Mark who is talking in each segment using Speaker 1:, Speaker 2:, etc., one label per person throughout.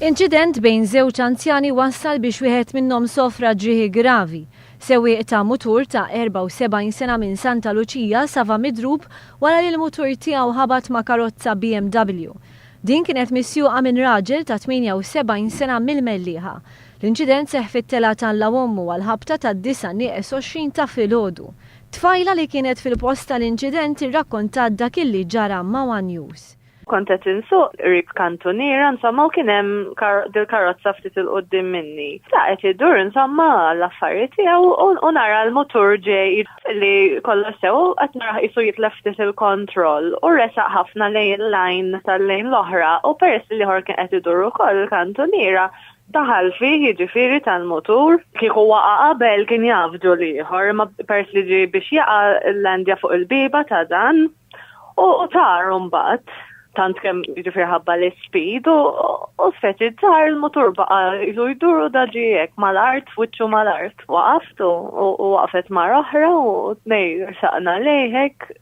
Speaker 1: Inċident bejn żewġ anzjani wassal biex wieħed minnhom sofra ġrieħi gravi. Sewwieq ta' mutur ta' 74 sena minn Santa Lucia sava midrub wara li l-mutur tiegħu ħabat ma' karozza BMW. Din kienet missjuqa minn raġel ta' 78 sena mill-Mellieħa. L-inċident seħħ fit-tela tal-Lawommu għal-ħabta tad-9:20 ta' filgħodu. Tfalja li kienet fil-post tal-inċident irrakkontat dak illi ġara ma' One News.
Speaker 2: Kontet insuq rib kantoniera, insomma, u kien hemm dil-karozza ftit il-qoddim minni. Laqgħet idur insomma l-affarijiet tiegħu u nara l-mutur ġej li kollox sew qed nara qisu jitlef ftit il-kontroll u resaq ħafna lejn lejn tal-lejn l-oħra u peress li ħor kien qed idur ukoll il-kantoniera daħal fih jiġifieri tal-mutur kieku waqa' qabel kien jafġu liħor ma peress li ġie biex jaqa' l-landja fuq il-biba ta' dan u tar mbagħad. Tant kemm jiġifieri ħabba l-speed u sfetti tar il-motor baqa' jduru daġijek mal-art, fuċċu mal-art. Waqaftu u waqfet mar oħra u tnej saqna lejhek.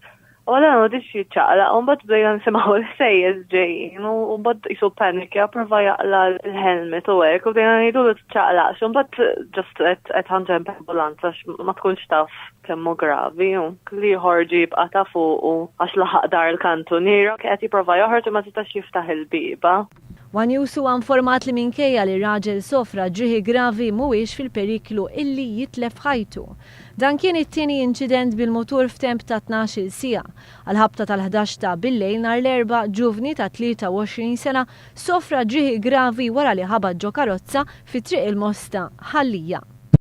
Speaker 2: U għadan u diċ jitċaqla, u mbagħad bdejna nisimgħu l-sejjes ġejjin u mbagħad jisu panikja prova jaqla l-helmet u hekk u bdejna ngħidu li tċaqlaqx u mbagħad ġust qed ħanġem ambulanza ma tkunx taf kemmu gravi u li ħorġi jibqa' ta' fuq għax laħaq dar il-kantuniera qed jipprova joħroġ ma tistax jiftaħ il-biba.
Speaker 1: One News huwa informat li minkejja li raġel sofra ġrieħi gravi mhuwiex fil-periklu illi jitlef ħajtu. Dan kien it-tieni inċident bil-mutur f'temp ta' 12-il siegħa. Għal-ħabta tal-11 ta' bil-lejl nhar l-erba' ġuvni ta' 23 sena sofra ġrieħi gravi wara li ħabat ġo karozza fi triq il-Mosta Ħallija.